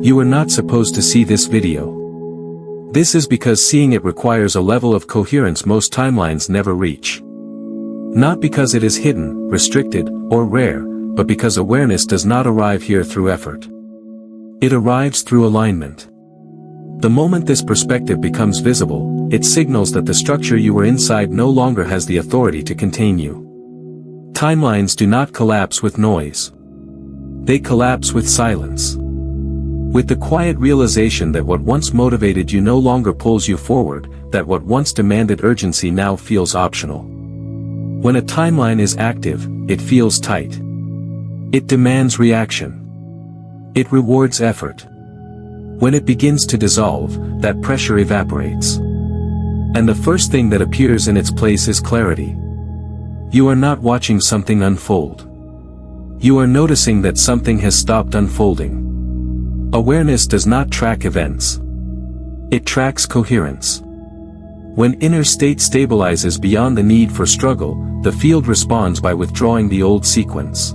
You are not supposed to see this video. This is because seeing it requires a level of coherence most timelines never reach. Not because it is hidden, restricted, or rare, but because awareness does not arrive here through effort. It arrives through alignment. The moment this perspective becomes visible, it signals that the structure you were inside no longer has the authority to contain you. Timelines do not collapse with noise. They collapse with silence. With the quiet realization that what once motivated you no longer pulls you forward, that what once demanded urgency now feels optional. When a timeline is active, it feels tight. It demands reaction. It rewards effort. When it begins to dissolve, that pressure evaporates. And the first thing that appears in its place is clarity. You are not watching something unfold. You are noticing that something has stopped unfolding. Awareness does not track events. It tracks coherence. When inner state stabilizes beyond the need for struggle, the field responds by withdrawing the old sequence.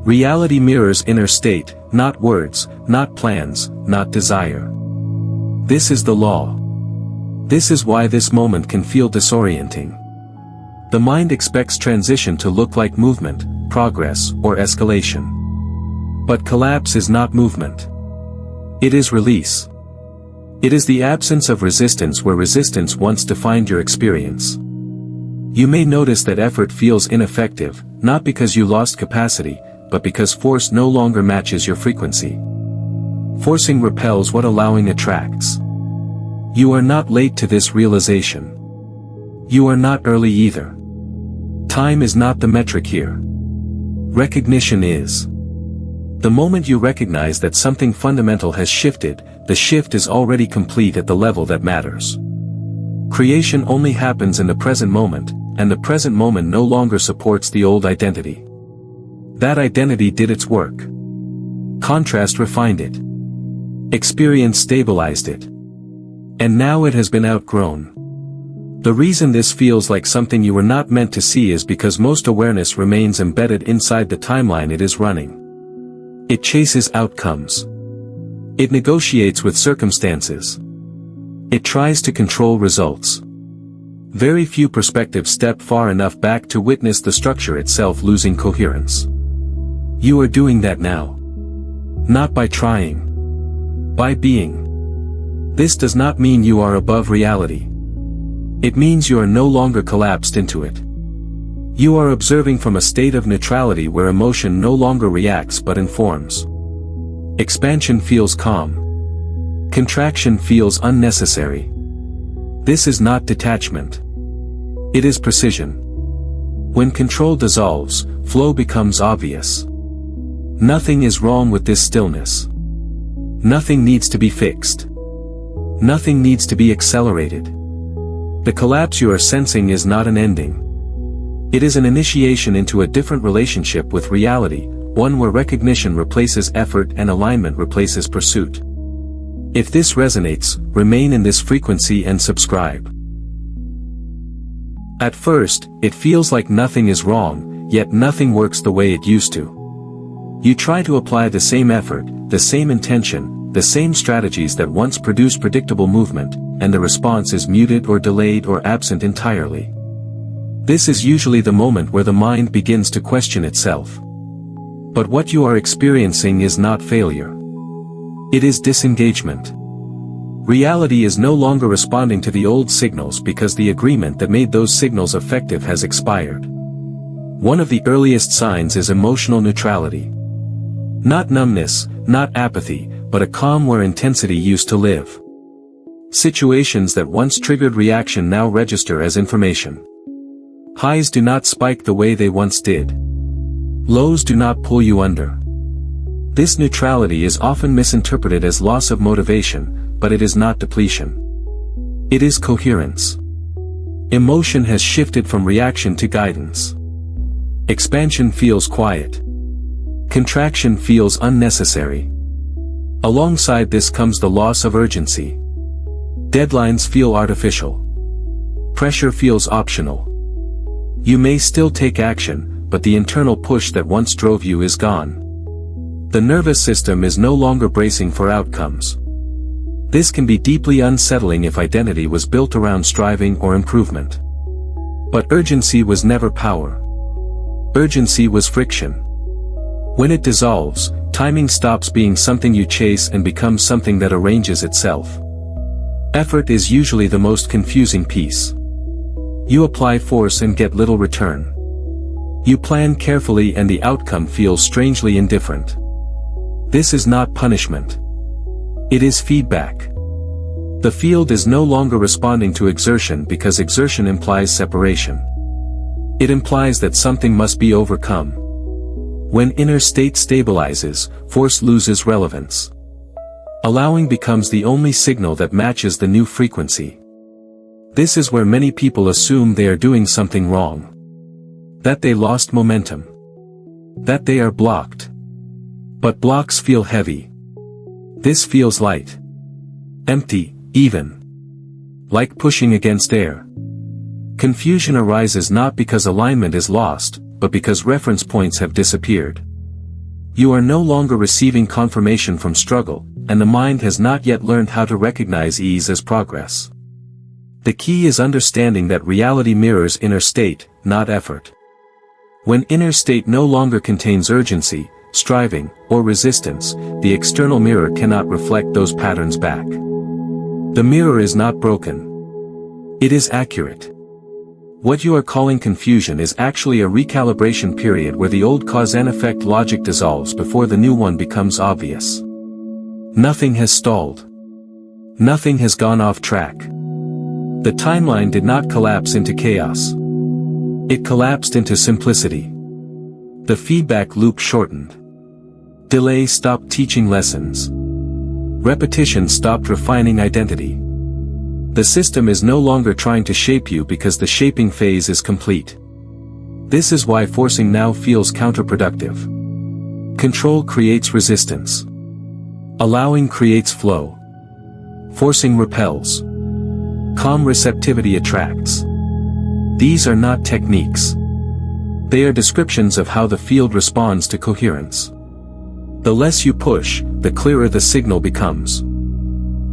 Reality mirrors inner state, not words, not plans, not desire. This is the law. This is why this moment can feel disorienting. The mind expects transition to look like movement, progress, or escalation. But collapse is not movement. It is release. It is the absence of resistance where resistance once defined your experience. You may notice that effort feels ineffective, not because you lost capacity, but because force no longer matches your frequency. Forcing repels what allowing attracts. You are not late to this realization. You are not early either. Time is not the metric here. Recognition is. The moment you recognize that something fundamental has shifted, the shift is already complete at the level that matters. Creation only happens in the present moment, and the present moment no longer supports the old identity. That identity did its work. Contrast refined it. Experience stabilized it. And now it has been outgrown. The reason this feels like something you were not meant to see is because most awareness remains embedded inside the timeline it is running. It chases outcomes. It negotiates with circumstances. It tries to control results. Very few perspectives step far enough back to witness the structure itself losing coherence. You are doing that now. Not by trying. By being. This does not mean you are above reality. It means you are no longer collapsed into it. You are observing from a state of neutrality where emotion no longer reacts but informs. Expansion feels calm. Contraction feels unnecessary. This is not detachment. It is precision. When control dissolves, flow becomes obvious. Nothing is wrong with this stillness. Nothing needs to be fixed. Nothing needs to be accelerated. The collapse you are sensing is not an ending. It is an initiation into a different relationship with reality, one where recognition replaces effort and alignment replaces pursuit. If this resonates, remain in this frequency and subscribe. At first, it feels like nothing is wrong, yet nothing works the way it used to. You try to apply the same effort, the same intention, the same strategies that once produced predictable movement, and the response is muted or delayed or absent entirely. This is usually the moment where the mind begins to question itself. But what you are experiencing is not failure. It is disengagement. Reality is no longer responding to the old signals because the agreement that made those signals effective has expired. One of the earliest signs is emotional neutrality. Not numbness, not apathy, but a calm where intensity used to live. Situations that once triggered reaction now register as information. Highs do not spike the way they once did. Lows do not pull you under. This neutrality is often misinterpreted as loss of motivation, but it is not depletion. It is coherence. Emotion has shifted from reaction to guidance. Expansion feels quiet. Contraction feels unnecessary. Alongside this comes the loss of urgency. Deadlines feel artificial. Pressure feels optional. You may still take action, but the internal push that once drove you is gone. The nervous system is no longer bracing for outcomes. This can be deeply unsettling if identity was built around striving or improvement. But urgency was never power. Urgency was friction. When it dissolves, timing stops being something you chase and becomes something that arranges itself. Effort is usually the most confusing piece. You apply force and get little return. You plan carefully and the outcome feels strangely indifferent. This is not punishment. It is feedback. The field is no longer responding to exertion because exertion implies separation. It implies that something must be overcome. When inner state stabilizes, force loses relevance. Allowing becomes the only signal that matches the new frequency. This is where many people assume they are doing something wrong. That they lost momentum. That they are blocked. But blocks feel heavy. This feels light. Empty, even. Like pushing against air. Confusion arises not because alignment is lost, but because reference points have disappeared. You are no longer receiving confirmation from struggle, and the mind has not yet learned how to recognize ease as progress. The key is understanding that reality mirrors inner state, not effort. When inner state no longer contains urgency, striving, or resistance, the external mirror cannot reflect those patterns back. The mirror is not broken. It is accurate. What you are calling confusion is actually a recalibration period where the old cause and effect logic dissolves before the new one becomes obvious. Nothing has stalled. Nothing has gone off track. The timeline did not collapse into chaos. It collapsed into simplicity. The feedback loop shortened. Delay stopped teaching lessons. Repetition stopped refining identity. The system is no longer trying to shape you because the shaping phase is complete. This is why forcing now feels counterproductive. Control creates resistance. Allowing creates flow. Forcing repels. Calm receptivity attracts. These are not techniques. They are descriptions of how the field responds to coherence. The less you push, the clearer the signal becomes.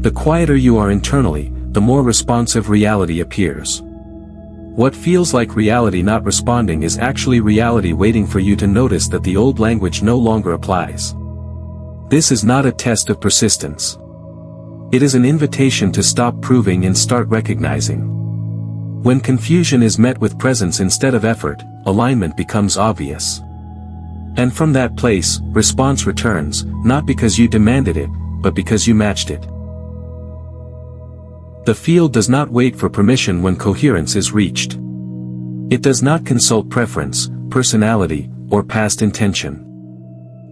The quieter you are internally, the more responsive reality appears. What feels like reality not responding is actually reality waiting for you to notice that the old language no longer applies. This is not a test of persistence. It is an invitation to stop proving and start recognizing. When confusion is met with presence instead of effort, alignment becomes obvious. And from that place, response returns, not because you demanded it, but because you matched it. The field does not wait for permission when coherence is reached. It does not consult preference, personality, or past intention.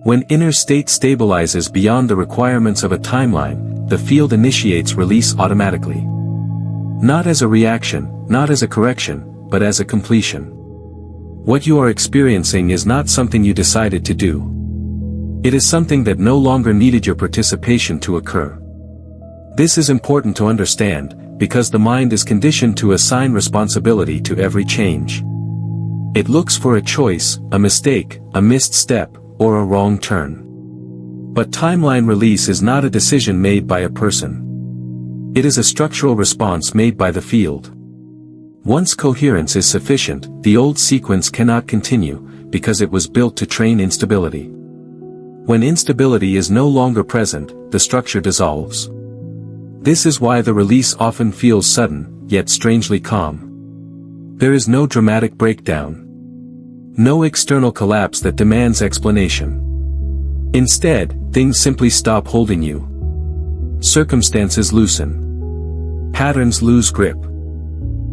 When inner state stabilizes beyond the requirements of a timeline, the field initiates release automatically. Not as a reaction, not as a correction, but as a completion. What you are experiencing is not something you decided to do. It is something that no longer needed your participation to occur. This is important to understand, because the mind is conditioned to assign responsibility to every change. It looks for a choice, a mistake, a missed step, or a wrong turn. But timeline release is not a decision made by a person. It is a structural response made by the field. Once coherence is sufficient, the old sequence cannot continue, because it was built to train instability. When instability is no longer present, the structure dissolves. This is why the release often feels sudden, yet strangely calm. There is no dramatic breakdown. No external collapse that demands explanation. Instead, things simply stop holding you. Circumstances loosen. Patterns lose grip.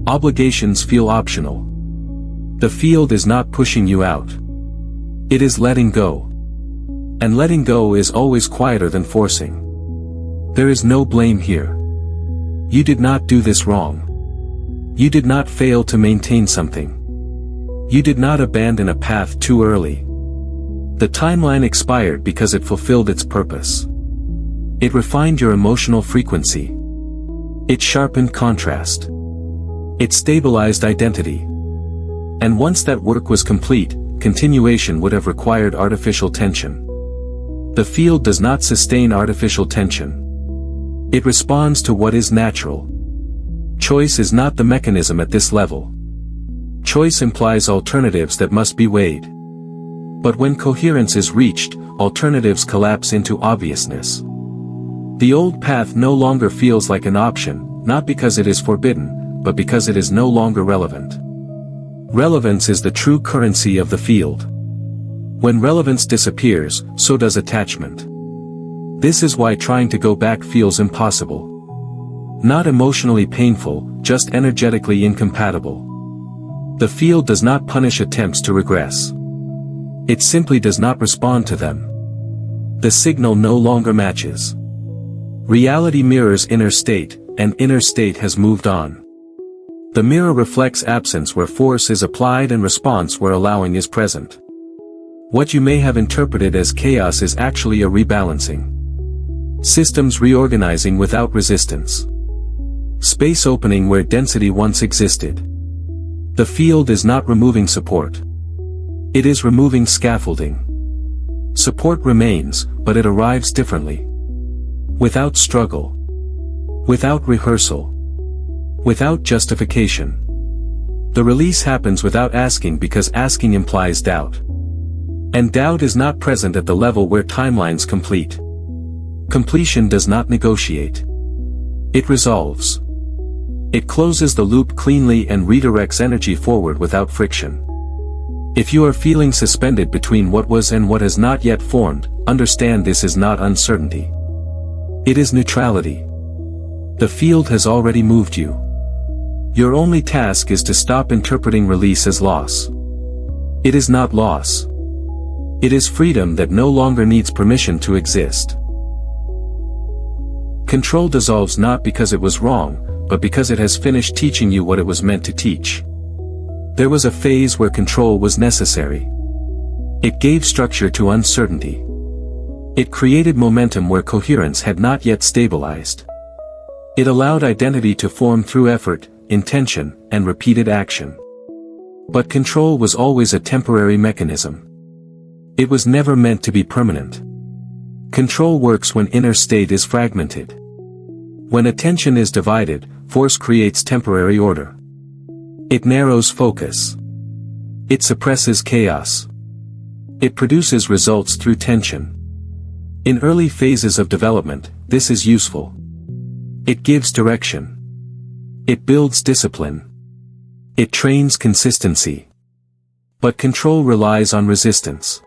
Obligations feel optional. The field is not pushing you out. It is letting go. And letting go is always quieter than forcing. There is no blame here. You did not do this wrong. You did not fail to maintain something. You did not abandon a path too early. The timeline expired because it fulfilled its purpose. It refined your emotional frequency. It sharpened contrast. It stabilized identity. And once that work was complete, continuation would have required artificial tension. The field does not sustain artificial tension. It responds to what is natural. Choice is not the mechanism at this level. Choice implies alternatives that must be weighed. But when coherence is reached, alternatives collapse into obviousness. The old path no longer feels like an option, not because it is forbidden, but because it is no longer relevant. Relevance is the true currency of the field. When relevance disappears, so does attachment. This is why trying to go back feels impossible. Not emotionally painful, just energetically incompatible. The field does not punish attempts to regress. It simply does not respond to them. The signal no longer matches. Reality mirrors inner state, and inner state has moved on. The mirror reflects absence where force is applied and response where allowing is present. What you may have interpreted as chaos is actually a rebalancing. Systems reorganizing without resistance. Space opening where density once existed. The field is not removing support. It is removing scaffolding. Support remains, but it arrives differently. Without struggle. Without rehearsal. Without justification. The release happens without asking because asking implies doubt. And doubt is not present at the level where timelines complete. Completion does not negotiate. It resolves. It closes the loop cleanly and redirects energy forward without friction. If you are feeling suspended between what was and what has not yet formed, understand this is not uncertainty. It is neutrality. The field has already moved you. Your only task is to stop interpreting release as loss. It is not loss. It is freedom that no longer needs permission to exist. Control dissolves not because it was wrong, but because it has finished teaching you what it was meant to teach. There was a phase where control was necessary. It gave structure to uncertainty. It created momentum where coherence had not yet stabilized. It allowed identity to form through effort, intention, and repeated action. But control was always a temporary mechanism. It was never meant to be permanent. Control works when inner state is fragmented. When attention is divided, force creates temporary order. It narrows focus. It suppresses chaos. It produces results through tension. In early phases of development, this is useful. It gives direction. It builds discipline. It trains consistency. But control relies on resistance.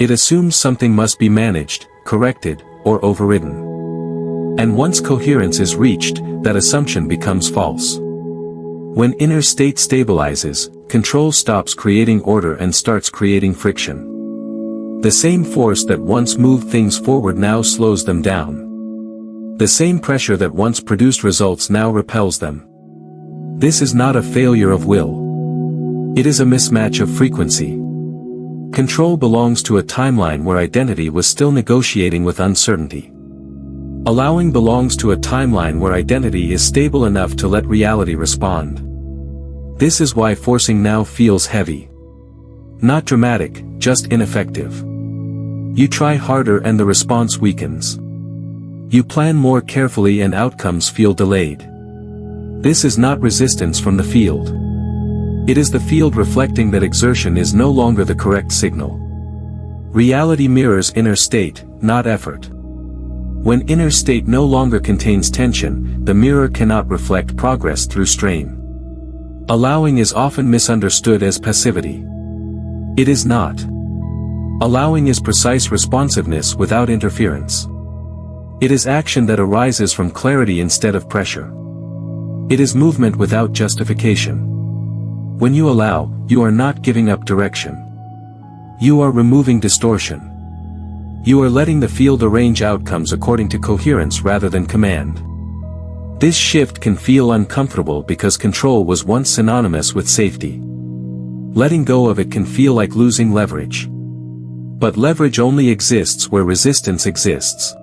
It assumes something must be managed, corrected, or overridden. And once coherence is reached, that assumption becomes false. When inner state stabilizes, control stops creating order and starts creating friction. The same force that once moved things forward now slows them down. The same pressure that once produced results now repels them. This is not a failure of will. It is a mismatch of frequency. Control belongs to a timeline where identity was still negotiating with uncertainty. Allowing belongs to a timeline where identity is stable enough to let reality respond. This is why forcing now feels heavy. Not dramatic, just ineffective. You try harder and the response weakens. You plan more carefully and outcomes feel delayed. This is not resistance from the field. It is the field reflecting that exertion is no longer the correct signal. Reality mirrors inner state, not effort. When inner state no longer contains tension, the mirror cannot reflect progress through strain. Allowing is often misunderstood as passivity. It is not. Allowing is precise responsiveness without interference. It is action that arises from clarity instead of pressure. It is movement without justification. When you allow, you are not giving up direction. You are removing distortion. You are letting the field arrange outcomes according to coherence rather than command. This shift can feel uncomfortable because control was once synonymous with safety. Letting go of it can feel like losing leverage. But leverage only exists where resistance exists.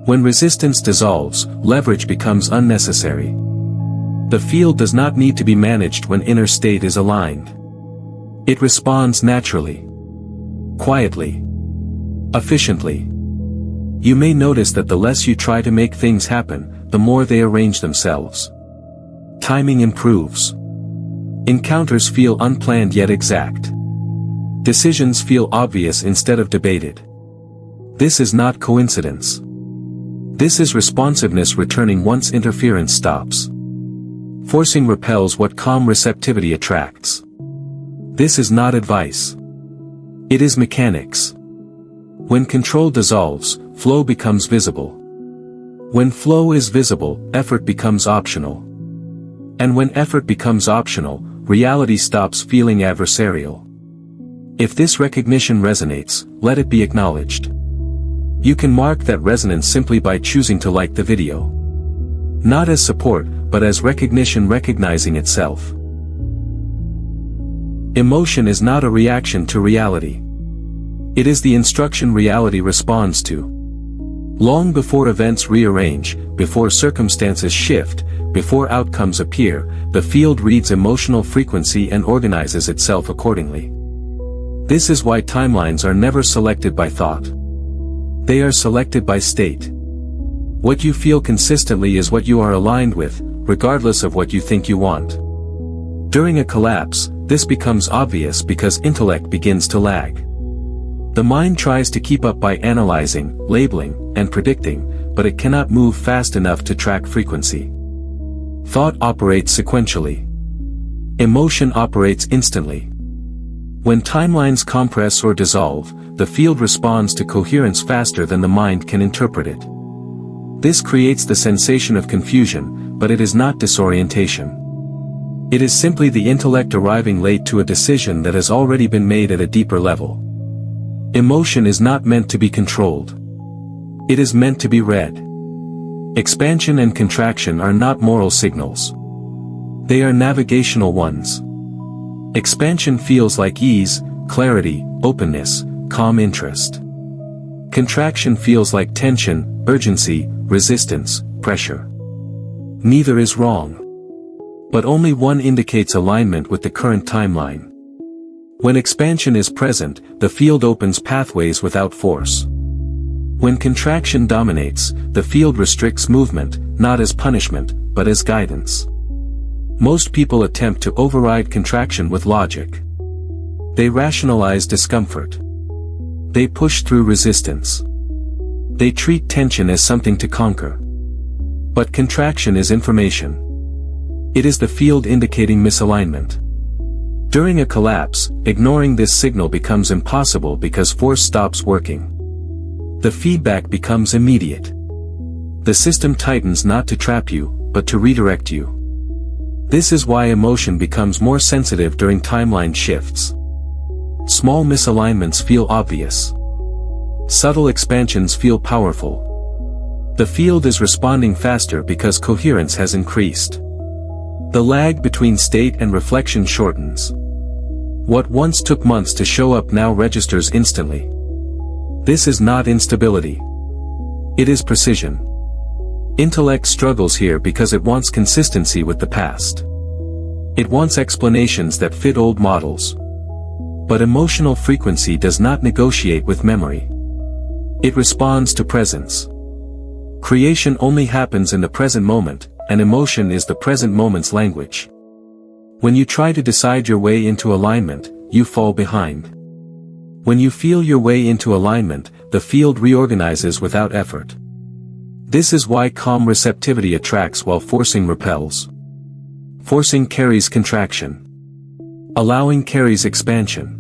When resistance dissolves, leverage becomes unnecessary. The field does not need to be managed when inner state is aligned. It responds naturally. Quietly. efficiently. You may notice that the less you try to make things happen, the more they arrange themselves. Timing improves. Encounters feel unplanned yet exact. Decisions feel obvious instead of debated. This is not coincidence. This is responsiveness returning once interference stops. Forcing repels what calm receptivity attracts. This is not advice. It is mechanics. When control dissolves, flow becomes visible. When flow is visible, effort becomes optional. And when effort becomes optional, reality stops feeling adversarial. If this recognition resonates, let it be acknowledged. You can mark that resonance simply by choosing to like the video. Not as support, but as recognition recognizing itself. Emotion is not a reaction to reality. It is the instruction reality responds to. Long before events rearrange, before circumstances shift, before outcomes appear, the field reads emotional frequency and organizes itself accordingly. This is why timelines are never selected by thought. They are selected by state. What you feel consistently is what you are aligned with, regardless of what you think you want. During a collapse, this becomes obvious because intellect begins to lag. The mind tries to keep up by analyzing, labeling, and predicting, but it cannot move fast enough to track frequency. Thought operates sequentially. Emotion operates instantly. When timelines compress or dissolve, the field responds to coherence faster than the mind can interpret it. This creates the sensation of confusion, but it is not disorientation. It is simply the intellect arriving late to a decision that has already been made at a deeper level. Emotion is not meant to be controlled. It is meant to be read. Expansion and contraction are not moral signals. They are navigational ones. Expansion feels like ease, clarity, openness, calm interest. Contraction feels like tension, urgency, resistance, pressure. Neither is wrong. But only one indicates alignment with the current timeline. When expansion is present, the field opens pathways without force. When contraction dominates, the field restricts movement, not as punishment, but as guidance. Most people attempt to override contraction with logic. They rationalize discomfort. They push through resistance. They treat tension as something to conquer. But contraction is information. It is the field indicating misalignment. During a collapse, ignoring this signal becomes impossible because force stops working. The feedback becomes immediate. The system tightens not to trap you, but to redirect you. This is why emotion becomes more sensitive during timeline shifts. Small misalignments feel obvious. Subtle expansions feel powerful. The field is responding faster because coherence has increased. The lag between state and reflection shortens. What once took months to show up now registers instantly. This is not instability. It is precision. Intellect struggles here because it wants consistency with the past. It wants explanations that fit old models. But emotional frequency does not negotiate with memory. It responds to presence. Creation only happens in the present moment, and emotion is the present moment's language. When you try to decide your way into alignment, you fall behind. When you feel your way into alignment, the field reorganizes without effort. This is why calm receptivity attracts while forcing repels. Forcing carries contraction. Allowing carries expansion.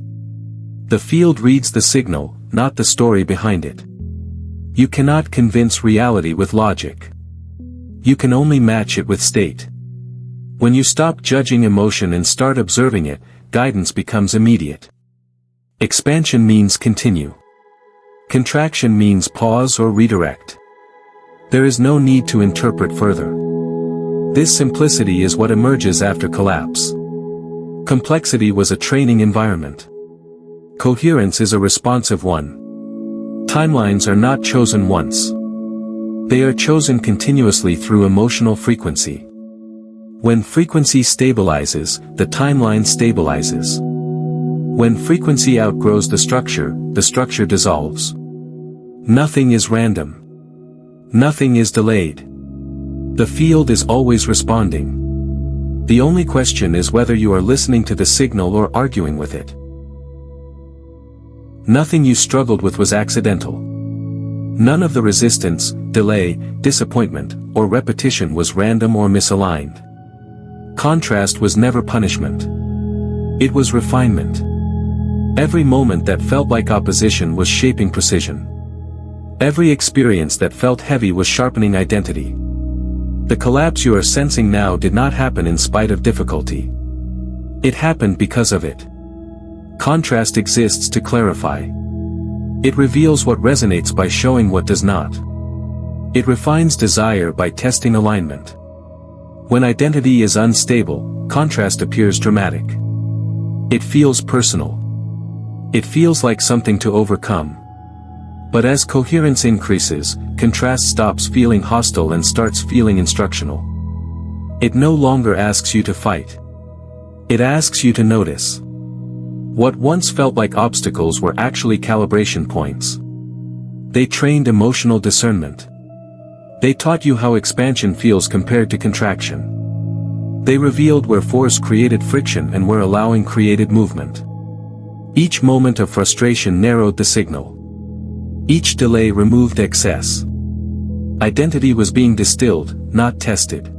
The field reads the signal, not the story behind it. You cannot convince reality with logic. You can only match it with state. When you stop judging emotion and start observing it, guidance becomes immediate. Expansion means continue. Contraction means pause or redirect. There is no need to interpret further. This simplicity is what emerges after collapse. Complexity was a training environment. Coherence is a responsive one. Timelines are not chosen once. They are chosen continuously through emotional frequency. When frequency stabilizes, the timeline stabilizes. When frequency outgrows the structure dissolves. Nothing is random. Nothing is delayed. The field is always responding. The only question is whether you are listening to the signal or arguing with it. Nothing you struggled with was accidental. None of the resistance, delay, disappointment, or repetition was random or misaligned. Contrast was never punishment. It was refinement. Every moment that felt like opposition was shaping precision. Every experience that felt heavy was sharpening identity. The collapse you are sensing now did not happen in spite of difficulty. It happened because of it. Contrast exists to clarify. It reveals what resonates by showing what does not. It refines desire by testing alignment. When identity is unstable, contrast appears dramatic. It feels personal. It feels like something to overcome. But as coherence increases, contrast stops feeling hostile and starts feeling instructional. It no longer asks you to fight. It asks you to notice. What once felt like obstacles were actually calibration points. They trained emotional discernment. They taught you how expansion feels compared to contraction. They revealed where force created friction and where allowing created movement. Each moment of frustration narrowed the signal. Each delay removed excess. Identity was being distilled, not tested.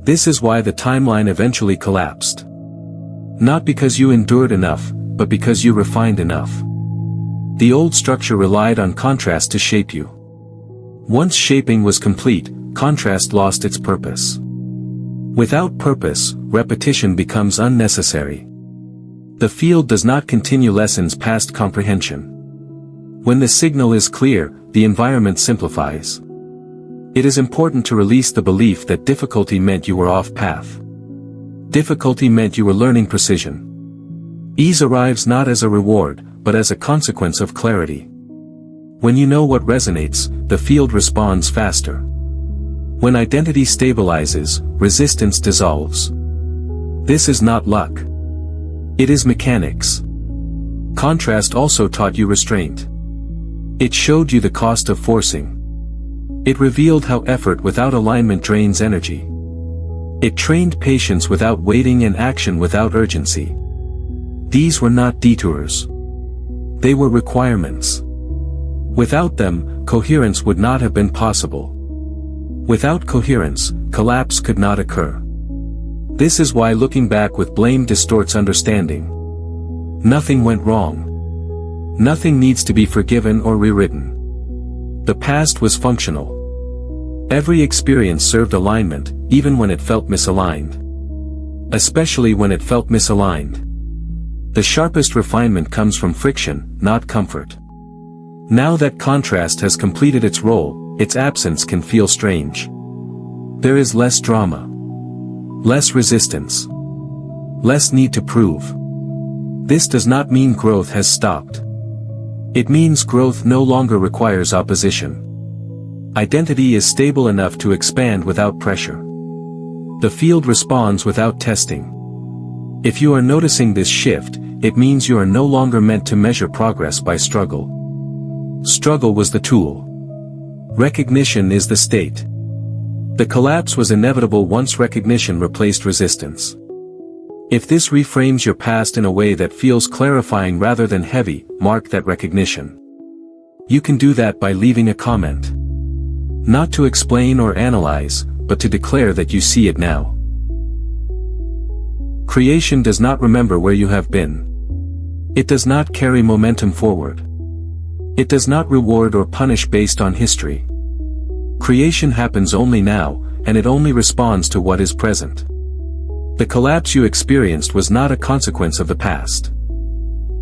This is why the timeline eventually collapsed. Not because you endured enough, but because you refined enough. The old structure relied on contrast to shape you. Once shaping was complete, contrast lost its purpose. Without purpose, repetition becomes unnecessary. The field does not continue lessons past comprehension. When the signal is clear, the environment simplifies. It is important to release the belief that difficulty meant you were off path. Difficulty meant you were learning precision. Ease arrives not as a reward, but as a consequence of clarity. When you know what resonates, the field responds faster. When identity stabilizes, resistance dissolves. This is not luck. It is mechanics. Contrast also taught you restraint. It showed you the cost of forcing. It revealed how effort without alignment drains energy. It trained patience without waiting and action without urgency. These were not detours. They were requirements. Without them, coherence would not have been possible. Without coherence, collapse could not occur. This is why looking back with blame distorts understanding. Nothing went wrong. Nothing needs to be forgiven or rewritten. The past was functional. Every experience served alignment, even when it felt misaligned. Especially when it felt misaligned. The sharpest refinement comes from friction, not comfort. Now that contrast has completed its role, its absence can feel strange. There is less drama. Less resistance. Less need to prove. This does not mean growth has stopped. It means growth no longer requires opposition. Identity is stable enough to expand without pressure. The field responds without testing. If you are noticing this shift, it means you are no longer meant to measure progress by struggle. Struggle was the tool. Recognition is the state. The collapse was inevitable once recognition replaced resistance. If this reframes your past in a way that feels clarifying rather than heavy, mark that recognition. You can do that by leaving a comment. Not to explain or analyze, but to declare that you see it now. Creation does not remember where you have been. It does not carry momentum forward. It does not reward or punish based on history. Creation happens only now, and it only responds to what is present. The collapse you experienced was not a consequence of the past.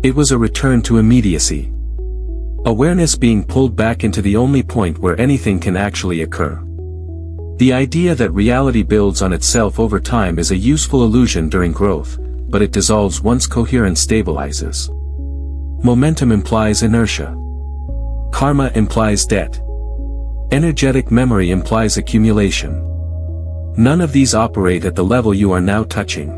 It was a return to immediacy. Awareness being pulled back into the only point where anything can actually occur. The idea that reality builds on itself over time is a useful illusion during growth, but it dissolves once coherence stabilizes. Momentum implies inertia. Karma implies debt. Energetic memory implies accumulation. None of these operate at the level you are now touching.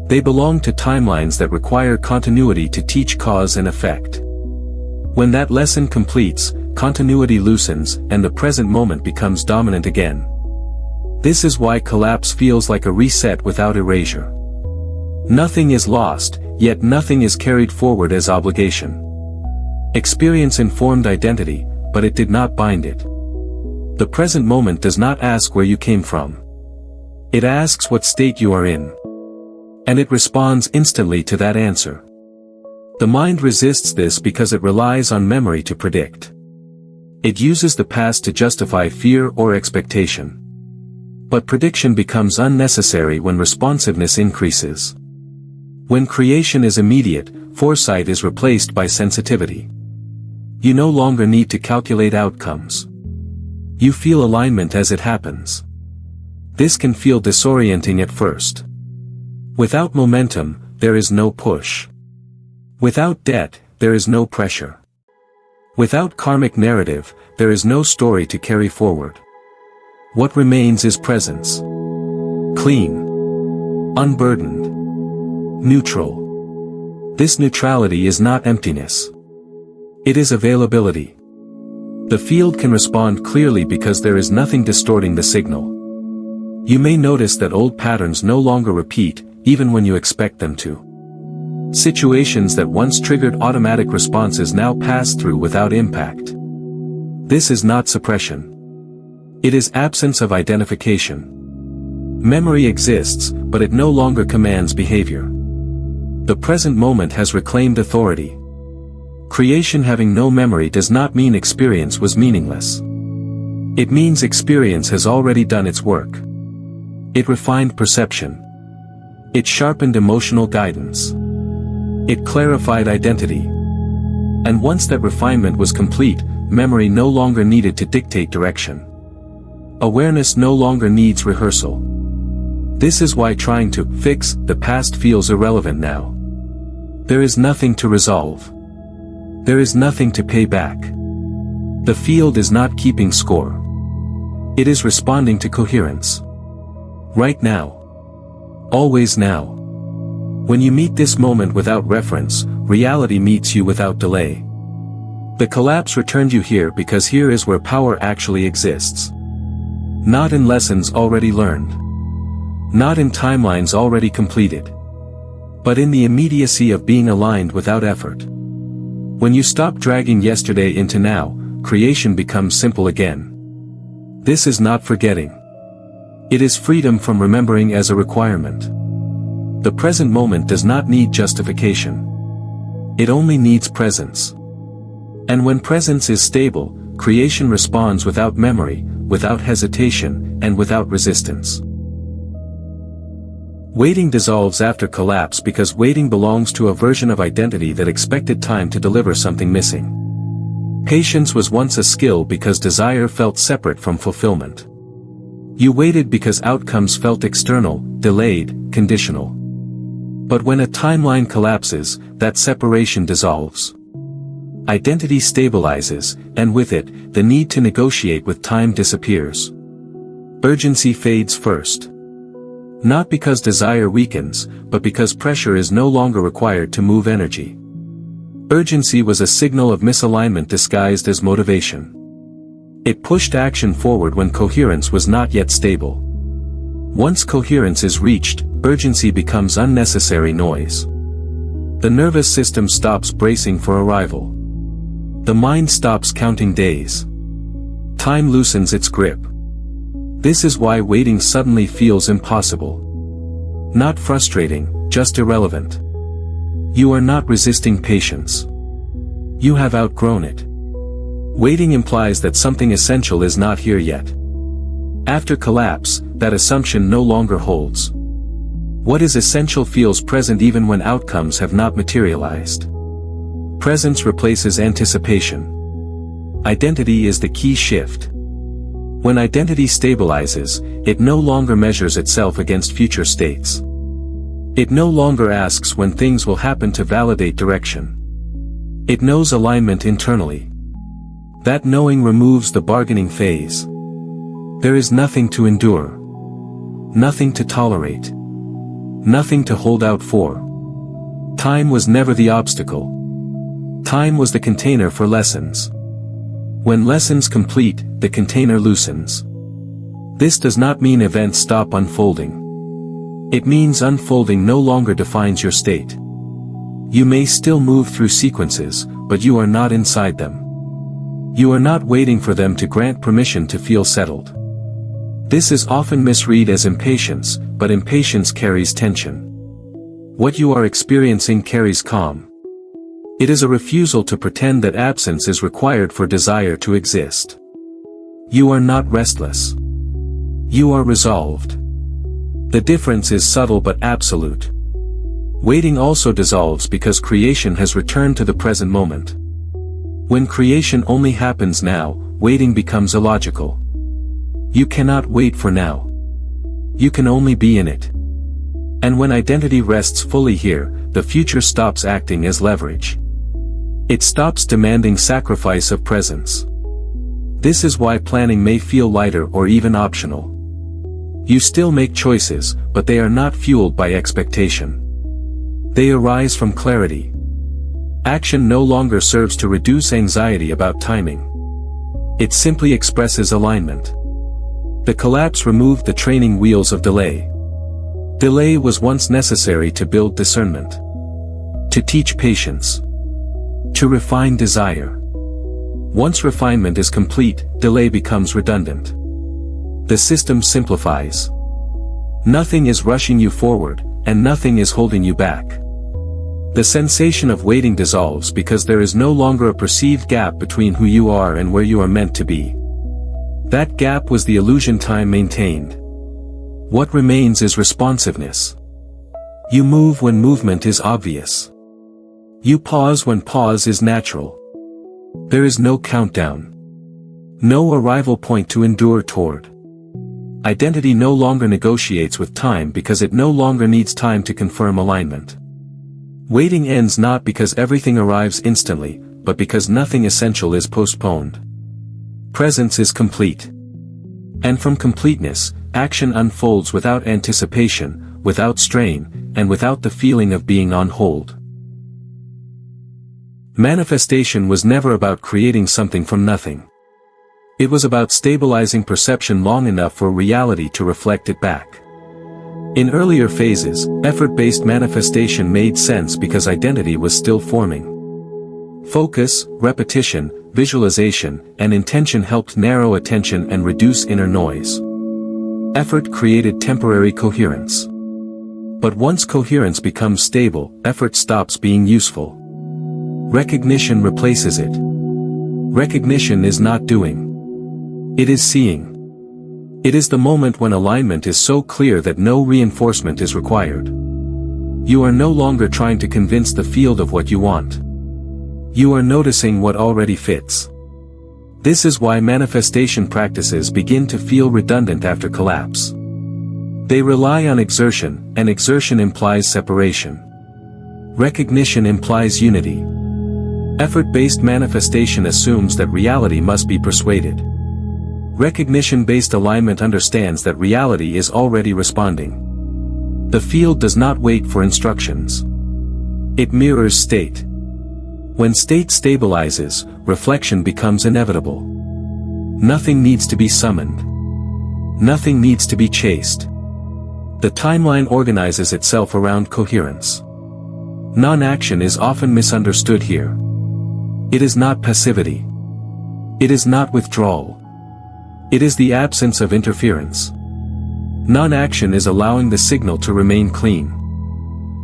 They belong to timelines that require continuity to teach cause and effect. When that lesson completes, continuity loosens, and the present moment becomes dominant again. This is why collapse feels like a reset without erasure. Nothing is lost, yet nothing is carried forward as obligation. Experience informed identity, but it did not bind it. The present moment does not ask where you came from. It asks what state you are in. And it responds instantly to that answer. The mind resists this because it relies on memory to predict. It uses the past to justify fear or expectation. But prediction becomes unnecessary when responsiveness increases. When creation is immediate, foresight is replaced by sensitivity. You no longer need to calculate outcomes. You feel alignment as it happens. This can feel disorienting at first. Without momentum, there is no push. Without debt, there is no pressure. Without karmic narrative, there is no story to carry forward. What remains is presence. Clean. Unburdened. Neutral. This neutrality is not emptiness. It is availability. The field can respond clearly because there is nothing distorting the signal. You may notice that old patterns no longer repeat, even when you expect them to. Situations that once triggered automatic responses now pass through without impact. This is not suppression. It is absence of identification. Memory exists, but it no longer commands behavior. The present moment has reclaimed authority. Creation having no memory does not mean experience was meaningless. It means experience has already done its work. It refined perception. It sharpened emotional guidance. It clarified identity. And once that refinement was complete, memory no longer needed to dictate direction. Awareness no longer needs rehearsal. This is why trying to fix the past feels irrelevant now. There is nothing to resolve. There is nothing to pay back. The field is not keeping score. It is responding to coherence. Right now. Always now. When you meet this moment without reference, reality meets you without delay. The collapse returned you here because here is where power actually exists. Not in lessons already learned. Not in timelines already completed. But in the immediacy of being aligned without effort. When you stop dragging yesterday into now, creation becomes simple again. This is not forgetting. It is freedom from remembering as a requirement. The present moment does not need justification. It only needs presence. And when presence is stable, creation responds without memory, without hesitation, and without resistance. Waiting dissolves after collapse because waiting belongs to a version of identity that expected time to deliver something missing. Patience was once a skill because desire felt separate from fulfillment. You waited because outcomes felt external, delayed, conditional. But when a timeline collapses, that separation dissolves. Identity stabilizes, and with it, the need to negotiate with time disappears. Urgency fades first. Not because desire weakens, but because pressure is no longer required to move energy. Urgency was a signal of misalignment disguised as motivation. It pushed action forward when coherence was not yet stable. Once coherence is reached, urgency becomes unnecessary noise. The nervous system stops bracing for arrival. The mind stops counting days. Time loosens its grip. This is why waiting suddenly feels impossible. Not frustrating, just irrelevant. You are not resisting patience. You have outgrown it. Waiting implies that something essential is not here yet. After collapse, that assumption no longer holds. What is essential feels present even when outcomes have not materialized. Presence replaces anticipation. Identity is the key shift. When identity stabilizes, it no longer measures itself against future states. It no longer asks when things will happen to validate direction. It knows alignment internally. That knowing removes the bargaining phase. There is nothing to endure. Nothing to tolerate. Nothing to hold out for. Time was never the obstacle. Time was the container for lessons. When lessons complete, the container loosens. This does not mean events stop unfolding. It means unfolding no longer defines your state. You may still move through sequences, but you are not inside them. You are not waiting for them to grant permission to feel settled. This is often misread as impatience, but impatience carries tension. What you are experiencing carries calm. It is a refusal to pretend that absence is required for desire to exist. You are not restless. You are resolved. The difference is subtle but absolute. Waiting also dissolves because creation has returned to the present moment. When creation only happens now, waiting becomes illogical. You cannot wait for now. You can only be in it. And when identity rests fully here, the future stops acting as leverage. It stops demanding sacrifice of presence. This is why planning may feel lighter or even optional. You still make choices, but they are not fueled by expectation. They arise from clarity. Action no longer serves to reduce anxiety about timing. It simply expresses alignment. The collapse removed the training wheels of delay. Delay was once necessary to build discernment, to teach patience, to refine desire. Once refinement is complete, delay becomes redundant. The system simplifies. Nothing is rushing you forward, and nothing is holding you back. The sensation of waiting dissolves because there is no longer a perceived gap between who you are and where you are meant to be. That gap was the illusion time maintained. What remains is responsiveness. You move when movement is obvious. You pause when pause is natural. There is no countdown. No arrival point to endure toward. Identity no longer negotiates with time because it no longer needs time to confirm alignment. Waiting ends not because everything arrives instantly, but because nothing essential is postponed. Presence is complete. And from completeness, action unfolds without anticipation, without strain, and without the feeling of being on hold. Manifestation was never about creating something from nothing. It was about stabilizing perception long enough for reality to reflect it back. In earlier phases, effort-based manifestation made sense because identity was still forming. Focus, repetition, visualization, and intention helped narrow attention and reduce inner noise. Effort created temporary coherence. But once coherence becomes stable, effort stops being useful. Recognition replaces it. Recognition is not doing. It is seeing. It is the moment when alignment is so clear that no reinforcement is required. You are no longer trying to convince the field of what you want. You are noticing what already fits. This is why manifestation practices begin to feel redundant after collapse. They rely on exertion, and exertion implies separation. Recognition implies unity. Effort-based manifestation assumes that reality must be persuaded. Recognition-based alignment understands that reality is already responding. The field does not wait for instructions. It mirrors state. When state stabilizes, reflection becomes inevitable. Nothing needs to be summoned. Nothing needs to be chased. The timeline organizes itself around coherence. Non-action is often misunderstood here. It is not passivity. It is not withdrawal. It is the absence of interference. Non-action is allowing the signal to remain clean.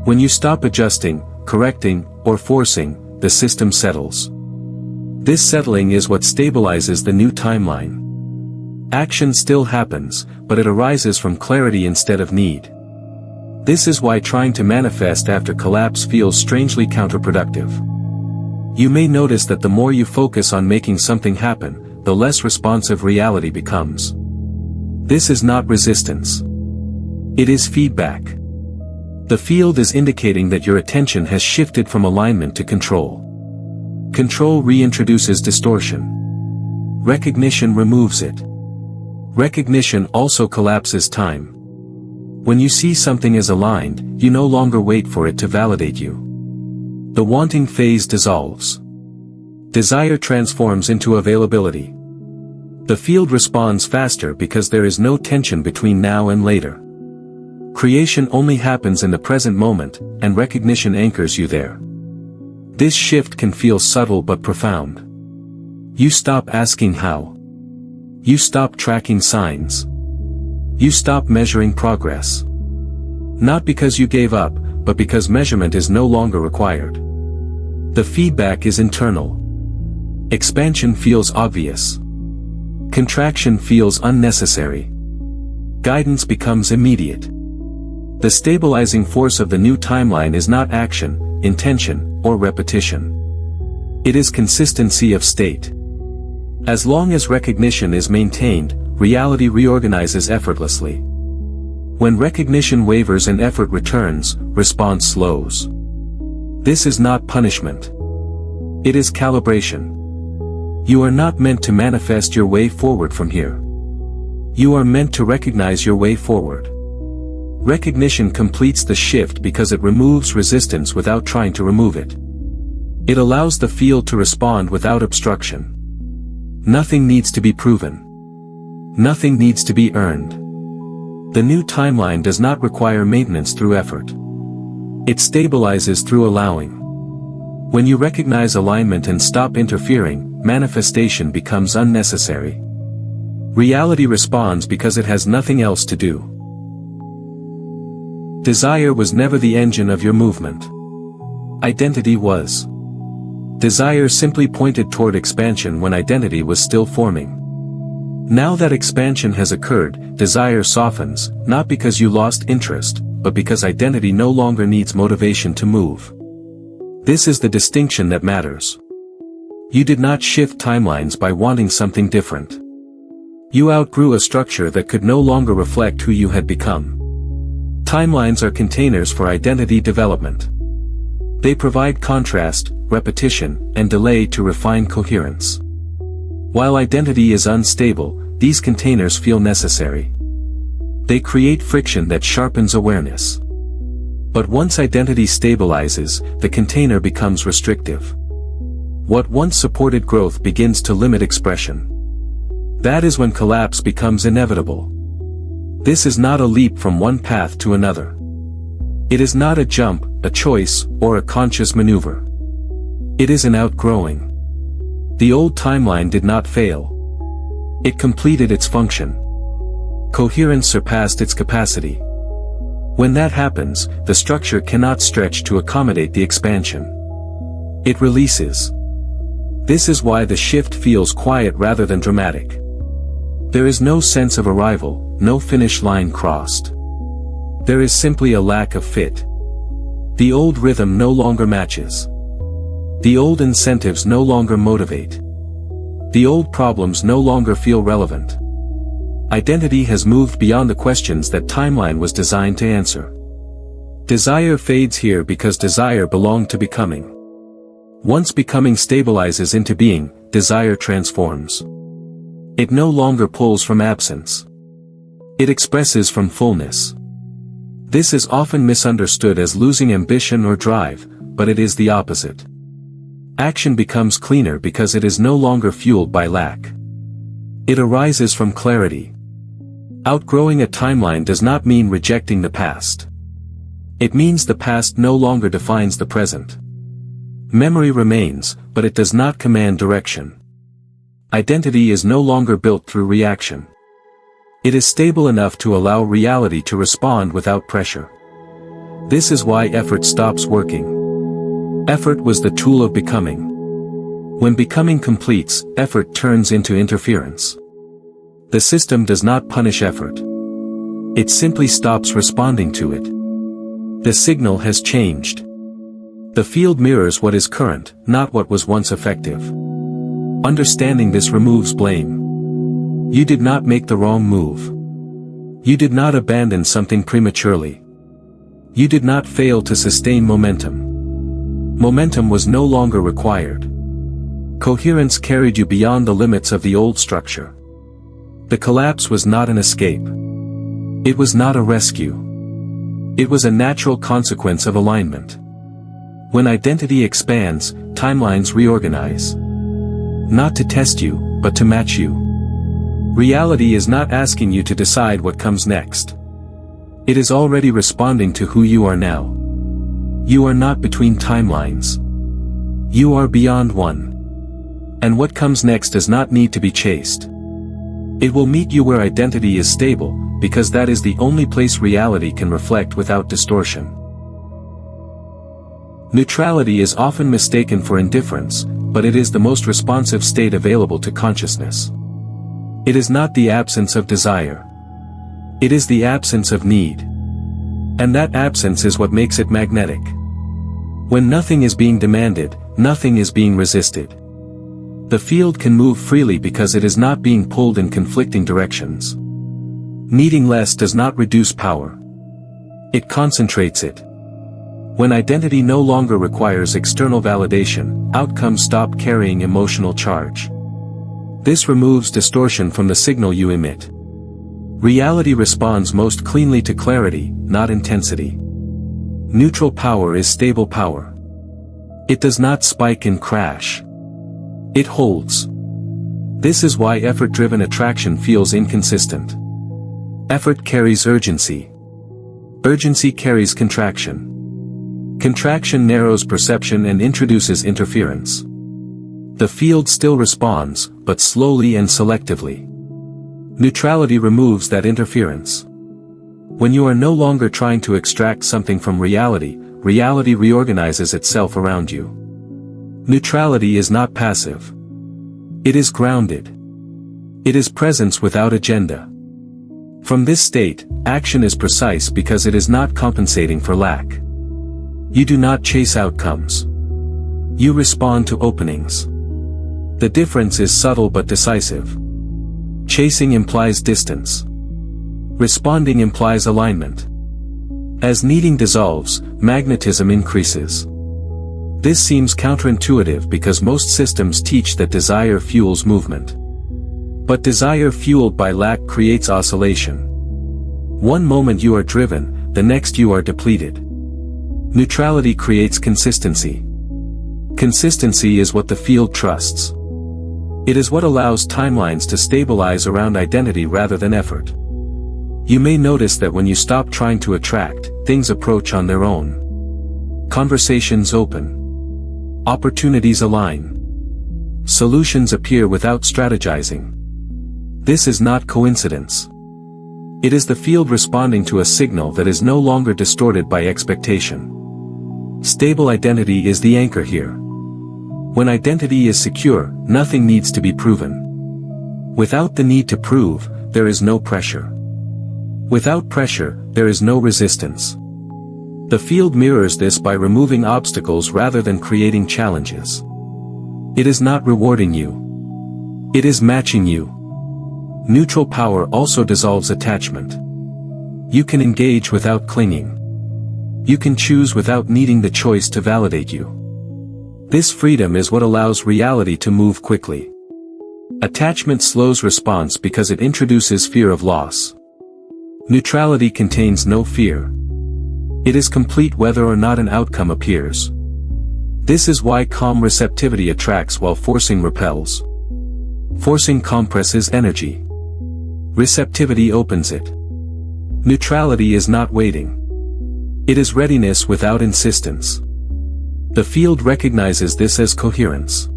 When you stop adjusting, correcting, or forcing, the system settles. This settling is what stabilizes the new timeline. Action still happens, but it arises from clarity instead of need. This is why trying to manifest after collapse feels strangely counterproductive. You may notice that the more you focus on making something happen, the less responsive reality becomes. This is not resistance. It is feedback. The field is indicating that your attention has shifted from alignment to control. Control reintroduces distortion. Recognition removes it. Recognition also collapses time. When you see something as aligned, you no longer wait for it to validate you. The wanting phase dissolves. Desire transforms into availability. The field responds faster because there is no tension between now and later. Creation only happens in the present moment, and recognition anchors you there. This shift can feel subtle but profound. You stop asking how. You stop tracking signs. You stop measuring progress. Not because you gave up, but because measurement is no longer required. The feedback is internal. Expansion feels obvious. Contraction feels unnecessary. Guidance becomes immediate. The stabilizing force of the new timeline is not action, intention, or repetition. It is consistency of state. As long as recognition is maintained, reality reorganizes effortlessly. When recognition wavers and effort returns, response slows. This is not punishment. It is calibration. You are not meant to manifest your way forward from here. You are meant to recognize your way forward. Recognition completes the shift because it removes resistance without trying to remove it. It allows the field to respond without obstruction. Nothing needs to be proven. Nothing needs to be earned. The new timeline does not require maintenance through effort. It stabilizes through allowing. When you recognize alignment and stop interfering, manifestation becomes unnecessary. Reality responds because it has nothing else to do. Desire was never the engine of your movement. Identity was. Desire simply pointed toward expansion when identity was still forming. Now that expansion has occurred, desire softens, not because you lost interest, but because identity no longer needs motivation to move. This is the distinction that matters. You did not shift timelines by wanting something different. You outgrew a structure that could no longer reflect who you had become. Timelines are containers for identity development. They provide contrast, repetition, and delay to refine coherence. While identity is unstable, these containers feel necessary. They create friction that sharpens awareness. But once identity stabilizes, the container becomes restrictive. What once supported growth begins to limit expression. That is when collapse becomes inevitable. This is not a leap from one path to another. It is not a jump, a choice, or a conscious maneuver. It is an outgrowing. The old timeline did not fail. It completed its function. Coherence surpassed its capacity. When that happens, the structure cannot stretch to accommodate the expansion. It releases. This is why the shift feels quiet rather than dramatic. There is no sense of arrival, no finish line crossed. There is simply a lack of fit. The old rhythm no longer matches. The old incentives no longer motivate. The old problems no longer feel relevant. Identity has moved beyond the questions that timeline was designed to answer. Desire fades here because desire belonged to becoming. Once becoming stabilizes into being, desire transforms. It no longer pulls from absence. It expresses from fullness. This is often misunderstood as losing ambition or drive, but it is the opposite. Action becomes cleaner because it is no longer fueled by lack. It arises from clarity. Outgrowing a timeline does not mean rejecting the past. It means the past no longer defines the present. Memory remains, but it does not command direction. Identity is no longer built through reaction. It is stable enough to allow reality to respond without pressure. This is why effort stops working. Effort was the tool of becoming. When becoming completes, effort turns into interference. The system does not punish effort. It simply stops responding to it. The signal has changed. The field mirrors what is current, not what was once effective. Understanding this removes blame. You did not make the wrong move. You did not abandon something prematurely. You did not fail to sustain momentum. Momentum was no longer required. Coherence carried you beyond the limits of the old structure. The collapse was not an escape. It was not a rescue. It was a natural consequence of alignment. When identity expands, timelines reorganize. Not to test you, but to match you. Reality is not asking you to decide what comes next. It is already responding to who you are now. You are not between timelines. You are beyond one. And what comes next does not need to be chased. It will meet you where identity is stable, because that is the only place reality can reflect without distortion. Neutrality is often mistaken for indifference, but it is the most responsive state available to consciousness. It is not the absence of desire. It is the absence of need. And that absence is what makes it magnetic. When nothing is being demanded, nothing is being resisted. The field can move freely because it is not being pulled in conflicting directions. Needing less does not reduce power. It concentrates it. When identity no longer requires external validation, outcomes stop carrying emotional charge. This removes distortion from the signal you emit. Reality responds most cleanly to clarity, not intensity. Neutral power is stable power. It does not spike and crash. It holds. This is why effort-driven attraction feels inconsistent. Effort carries urgency. Urgency carries contraction. Contraction narrows perception and introduces interference. The field still responds, but slowly and selectively. Neutrality removes that interference. When you are no longer trying to extract something from reality, reality reorganizes itself around you. Neutrality is not passive. It is grounded. It is presence without agenda. From this state, action is precise because it is not compensating for lack. You do not chase outcomes. You respond to openings. The difference is subtle but decisive. Chasing implies distance. Responding implies alignment. As needing dissolves, magnetism increases. This seems counterintuitive because most systems teach that desire fuels movement. But desire fueled by lack creates oscillation. One moment you are driven, the next you are depleted. Neutrality creates consistency. Consistency is what the field trusts. It is what allows timelines to stabilize around identity rather than effort. You may notice that when you stop trying to attract, things approach on their own. Conversations open. Opportunities align. Solutions appear without strategizing. This is not coincidence. It is the field responding to a signal that is no longer distorted by expectation. Stable identity is the anchor here. When identity is secure, nothing needs to be proven. Without the need to prove, there is no pressure. Without pressure, there is no resistance. The field mirrors this by removing obstacles rather than creating challenges. It is not rewarding you. It is matching you. Neutral power also dissolves attachment. You can engage without clinging. You can choose without needing the choice to validate you. This freedom is what allows reality to move quickly. Attachment slows response because it introduces fear of loss. Neutrality contains no fear. It is complete whether or not an outcome appears. This is why calm receptivity attracts while forcing repels. Forcing compresses energy. Receptivity opens it. Neutrality is not waiting. It is readiness without insistence. The field recognizes this as coherence.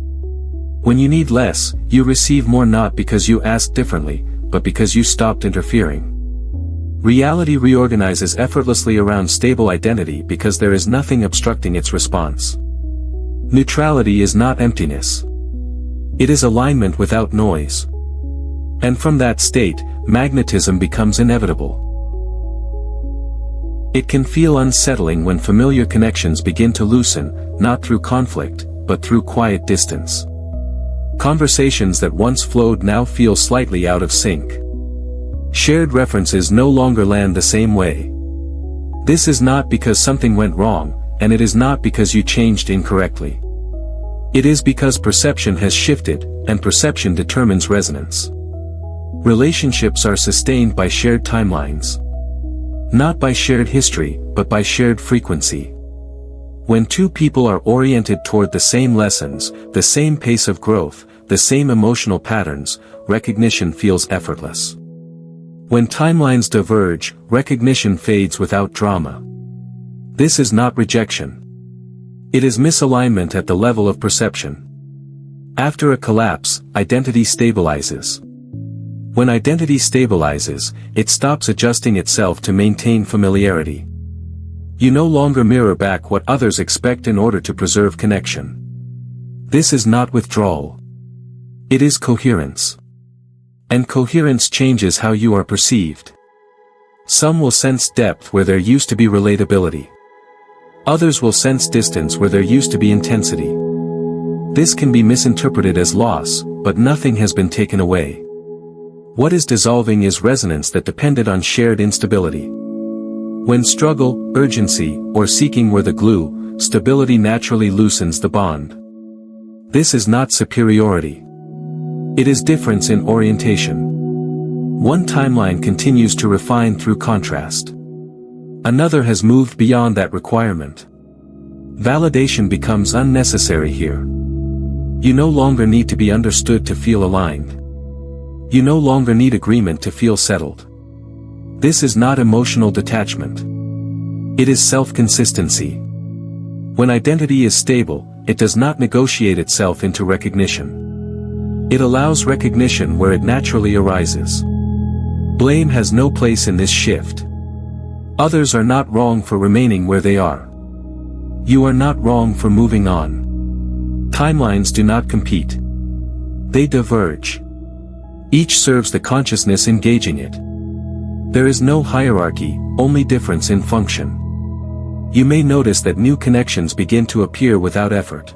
When you need less, you receive more not because you asked differently, but because you stopped interfering. Reality reorganizes effortlessly around stable identity because there is nothing obstructing its response. Neutrality is not emptiness. It is alignment without noise. And from that state, magnetism becomes inevitable. It can feel unsettling when familiar connections begin to loosen, not through conflict, but through quiet distance. Conversations that once flowed now feel slightly out of sync. Shared references no longer land the same way. This is not because something went wrong, and it is not because you changed incorrectly. It is because perception has shifted, and perception determines resonance. Relationships are sustained by shared timelines. Not by shared history, but by shared frequency. When two people are oriented toward the same lessons, the same pace of growth, the same emotional patterns, recognition feels effortless. When timelines diverge, recognition fades without drama. This is not rejection. It is misalignment at the level of perception. After a collapse, identity stabilizes. When identity stabilizes, it stops adjusting itself to maintain familiarity. You no longer mirror back what others expect in order to preserve connection. This is not withdrawal. It is coherence. And coherence changes how you are perceived. Some will sense depth where there used to be relatability. Others will sense distance where there used to be intensity. This can be misinterpreted as loss, but nothing has been taken away. What is dissolving is resonance that depended on shared instability. When struggle, urgency, or seeking were the glue, stability naturally loosens the bond. This is not superiority. It is difference in orientation. One timeline continues to refine through contrast. Another has moved beyond that requirement. Validation becomes unnecessary here. You no longer need to be understood to feel aligned. You no longer need agreement to feel settled. This is not emotional detachment. It is self-consistency. When identity is stable, it does not negotiate itself into recognition. It allows recognition where it naturally arises. Blame has no place in this shift. Others are not wrong for remaining where they are. You are not wrong for moving on. Timelines do not compete. They diverge. Each serves the consciousness engaging it. There is no hierarchy, only difference in function. You may notice that new connections begin to appear without effort.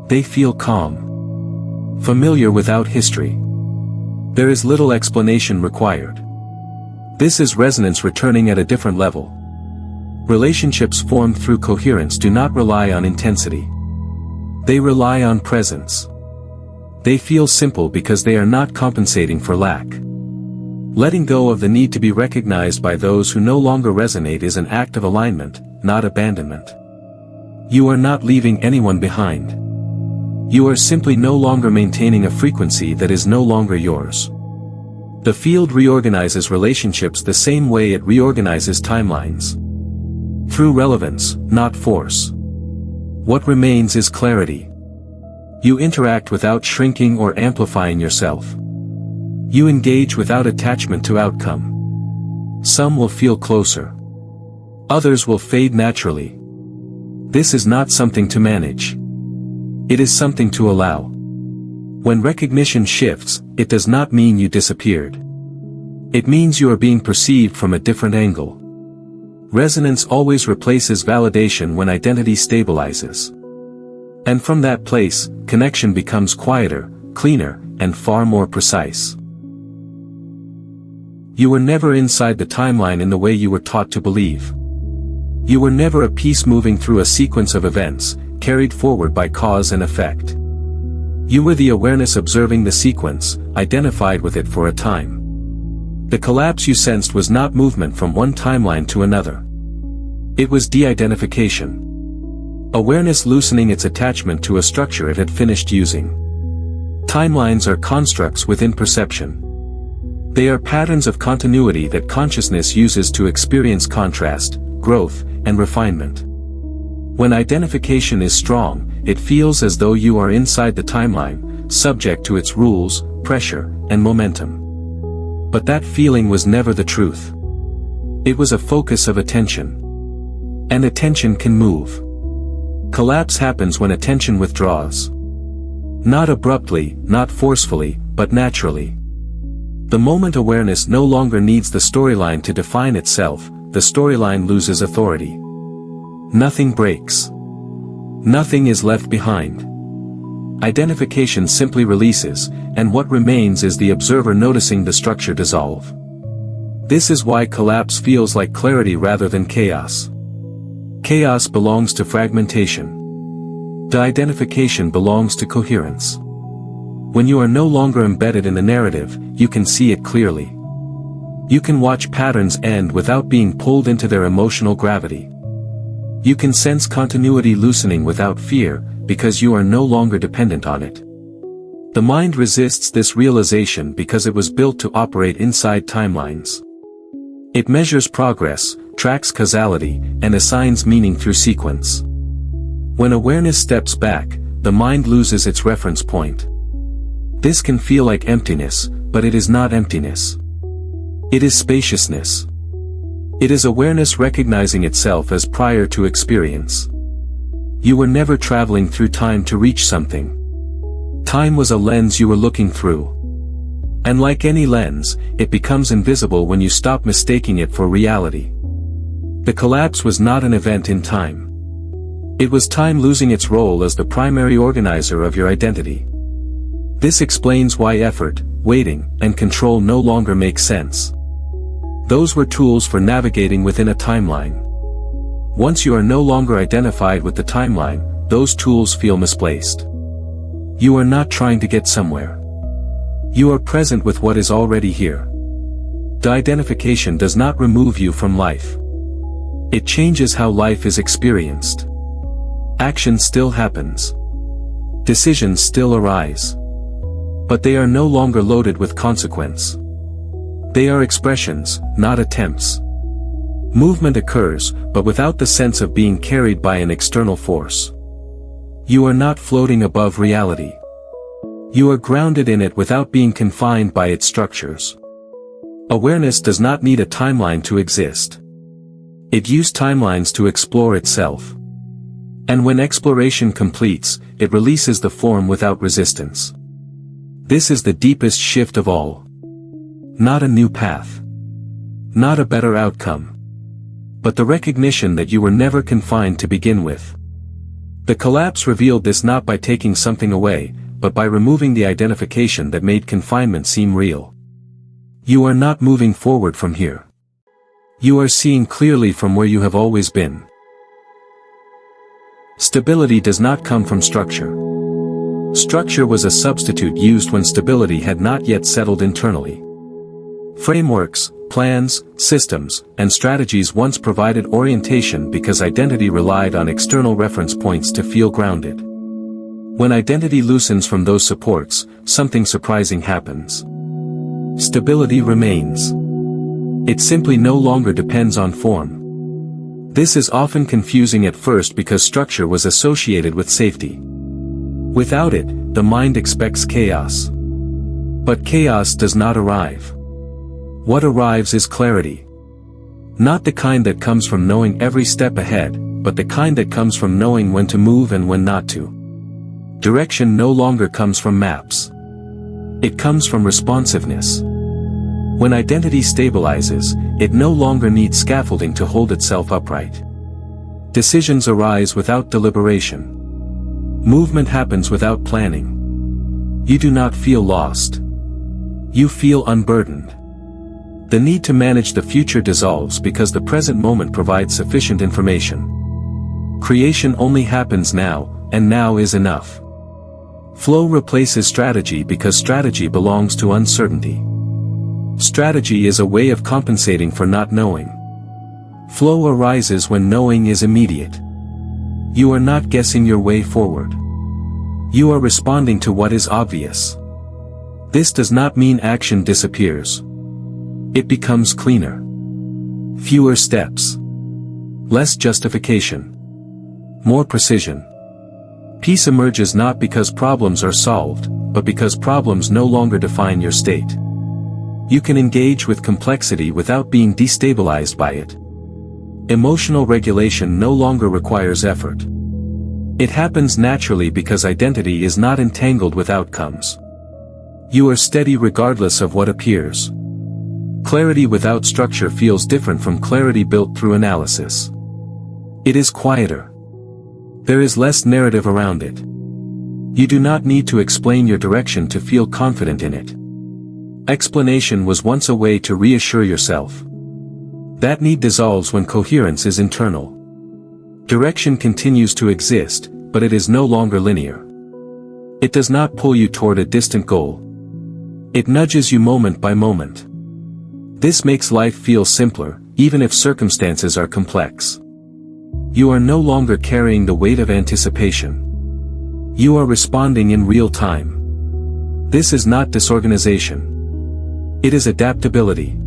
They feel calm. Familiar without history. There is little explanation required. This is resonance returning at a different level. Relationships formed through coherence do not rely on intensity. They rely on presence. They feel simple because they are not compensating for lack. Letting go of the need to be recognized by those who no longer resonate is an act of alignment, not abandonment. You are not leaving anyone behind. You are simply no longer maintaining a frequency that is no longer yours. The field reorganizes relationships the same way it reorganizes timelines. Through relevance, not force. What remains is clarity. You interact without shrinking or amplifying yourself. You engage without attachment to outcome. Some will feel closer. Others will fade naturally. This is not something to manage. It is something to allow. When recognition shifts, it does not mean you disappeared. It means you are being perceived from a different angle. Resonance always replaces validation when identity stabilizes. And from that place, connection becomes quieter, cleaner, and far more precise. You were never inside the timeline in the way you were taught to believe. You were never a piece moving through a sequence of events, carried forward by cause and effect. You were the awareness observing the sequence, identified with it for a time. The collapse you sensed was not movement from one timeline to another. It was de-identification. Awareness loosening its attachment to a structure it had finished using. Timelines are constructs within perception. They are patterns of continuity that consciousness uses to experience contrast, growth, and refinement. When identification is strong, it feels as though you are inside the timeline, subject to its rules, pressure, and momentum. But that feeling was never the truth. It was a focus of attention. And attention can move. Collapse happens when attention withdraws. Not abruptly, not forcefully, but naturally. The moment awareness no longer needs the storyline to define itself, the storyline loses authority. Nothing breaks. Nothing is left behind. Identification simply releases, and what remains is the observer noticing the structure dissolve. This is why collapse feels like clarity rather than chaos. Chaos belongs to fragmentation. De-identification belongs to coherence. When you are no longer embedded in the narrative, you can see it clearly. You can watch patterns end without being pulled into their emotional gravity. You can sense continuity loosening without fear, because you are no longer dependent on it. The mind resists this realization because it was built to operate inside timelines. It measures progress, tracks causality, and assigns meaning through sequence. When awareness steps back, the mind loses its reference point. This can feel like emptiness, but it is not emptiness. It is spaciousness. It is awareness recognizing itself as prior to experience. You were never traveling through time to reach something. Time was a lens you were looking through. And like any lens, it becomes invisible when you stop mistaking it for reality. The collapse was not an event in time. It was time losing its role as the primary organizer of your identity. This explains why effort, waiting, and control no longer make sense. Those were tools for navigating within a timeline. Once you are no longer identified with the timeline, those tools feel misplaced. You are not trying to get somewhere. You are present with what is already here. The identification does not remove you from life. It changes how life is experienced. Action still happens. Decisions still arise. But they are no longer loaded with consequence. They are expressions, not attempts. Movement occurs, but without the sense of being carried by an external force. You are not floating above reality. You are grounded in it without being confined by its structures. Awareness does not need a timeline to exist. It used timelines to explore itself. And when exploration completes, it releases the form without resistance. This is the deepest shift of all. Not a new path. Not a better outcome. But the recognition that you were never confined to begin with. The collapse revealed this not by taking something away, but by removing the identification that made confinement seem real. You are not moving forward from here. You are seeing clearly from where you have always been. Stability does not come from structure. Structure was a substitute used when stability had not yet settled internally. Frameworks, plans, systems, and strategies once provided orientation because identity relied on external reference points to feel grounded. When identity loosens from those supports, something surprising happens. Stability remains. It simply no longer depends on form. This is often confusing at first because structure was associated with safety. Without it, the mind expects chaos. But chaos does not arrive. What arrives is clarity. Not the kind that comes from knowing every step ahead, but the kind that comes from knowing when to move and when not to. Direction no longer comes from maps. It comes from responsiveness. When identity stabilizes, it no longer needs scaffolding to hold itself upright. Decisions arise without deliberation. Movement happens without planning. You do not feel lost. You feel unburdened. The need to manage the future dissolves because the present moment provides sufficient information. Creation only happens now, and now is enough. Flow replaces strategy because strategy belongs to uncertainty. Strategy is a way of compensating for not knowing. Flow arises when knowing is immediate. You are not guessing your way forward. You are responding to what is obvious. This does not mean action disappears. It becomes cleaner. Fewer steps. Less justification. More precision. Peace emerges not because problems are solved, but because problems no longer define your state. You can engage with complexity without being destabilized by it. Emotional regulation no longer requires effort. It happens naturally because identity is not entangled with outcomes. You are steady regardless of what appears. Clarity without structure feels different from clarity built through analysis. It is quieter. There is less narrative around it. You do not need to explain your direction to feel confident in it. Explanation was once a way to reassure yourself. That need dissolves when coherence is internal. Direction continues to exist, but it is no longer linear. It does not pull you toward a distant goal. It nudges you moment by moment. This makes life feel simpler, even if circumstances are complex. You are no longer carrying the weight of anticipation. You are responding in real time. This is not disorganization. It is adaptability.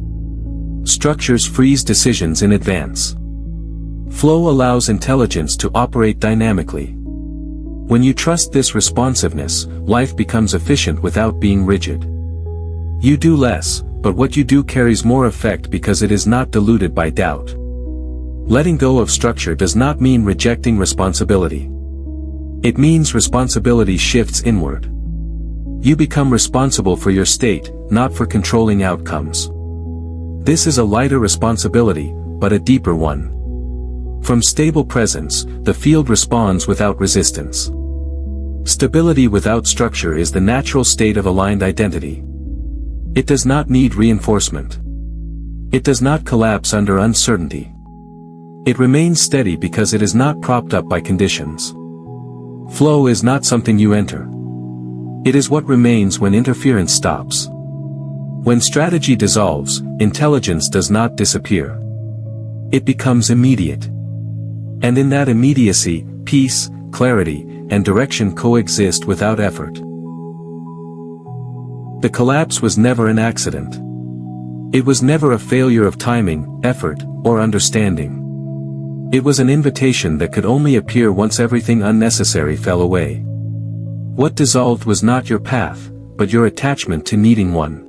Structures freeze decisions in advance. Flow allows intelligence to operate dynamically. When you trust this responsiveness, life becomes efficient without being rigid. You do less, but what you do carries more effect because it is not diluted by doubt. Letting go of structure does not mean rejecting responsibility. It means responsibility shifts inward. You become responsible for your state, not for controlling outcomes. This is a lighter responsibility, but a deeper one. From stable presence, the field responds without resistance. Stability without structure is the natural state of aligned identity. It does not need reinforcement. It does not collapse under uncertainty. It remains steady because it is not propped up by conditions. Flow is not something you enter. It is what remains when interference stops. When strategy dissolves, intelligence does not disappear. It becomes immediate. And in that immediacy, peace, clarity, and direction coexist without effort. The collapse was never an accident. It was never a failure of timing, effort, or understanding. It was an invitation that could only appear once everything unnecessary fell away. What dissolved was not your path, but your attachment to needing one.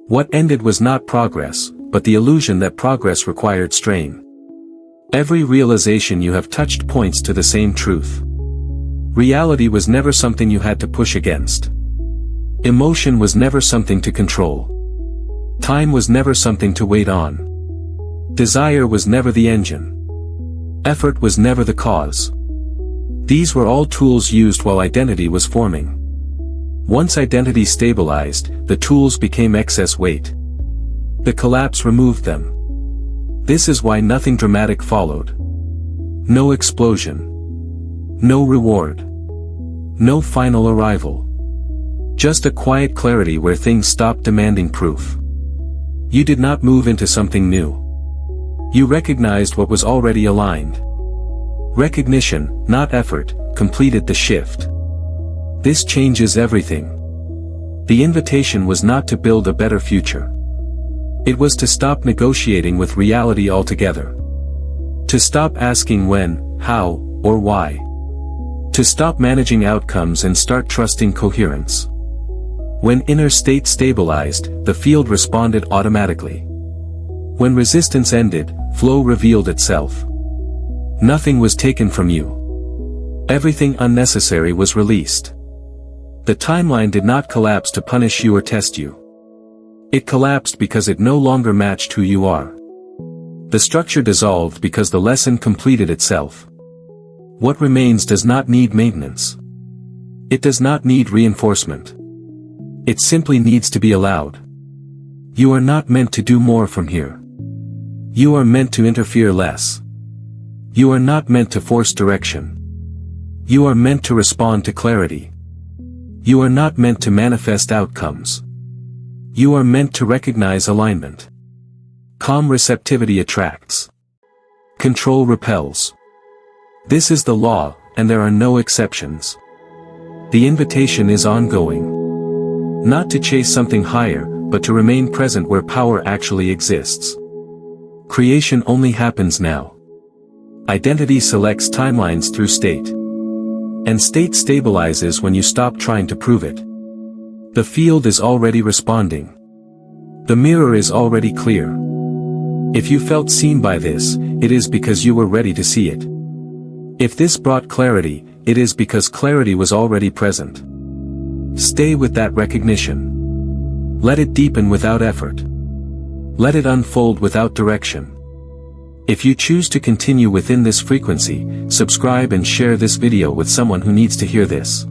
What ended was not progress, but the illusion that progress required strain. Every realization you have touched points to the same truth. Reality was never something you had to push against. Emotion was never something to control. Time was never something to wait on. Desire was never the engine. Effort was never the cause. These were all tools used while identity was forming. Once identity stabilized, the tools became excess weight. The collapse removed them. This is why nothing dramatic followed. No explosion. No reward. No final arrival. Just a quiet clarity where things stopped demanding proof. You did not move into something new. You recognized what was already aligned. Recognition, not effort, completed the shift. This changes everything. The invitation was not to build a better future. It was to stop negotiating with reality altogether. To stop asking when, how, or why. To stop managing outcomes and start trusting coherence. When inner state stabilized, the field responded automatically. When resistance ended, flow revealed itself. Nothing was taken from you. Everything unnecessary was released. The timeline did not collapse to punish you or test you. It collapsed because it no longer matched who you are. The structure dissolved because the lesson completed itself. What remains does not need maintenance. It does not need reinforcement. It simply needs to be allowed. You are not meant to do more from here. You are meant to interfere less. You are not meant to force direction. You are meant to respond to clarity. You are not meant to manifest outcomes. You are meant to recognize alignment. Calm receptivity attracts. Control repels. This is the law, and there are no exceptions. The invitation is ongoing. Not to chase something higher, but to remain present where power actually exists. Creation only happens now. Identity selects timelines through state. And state stabilizes when you stop trying to prove it. The field is already responding. The mirror is already clear. If you felt seen by this, it is because you were ready to see it. If this brought clarity, it is because clarity was already present. Stay with that recognition. Let it deepen without effort. Let it unfold without direction. If you choose to continue within this frequency, subscribe and share this video with someone who needs to hear this.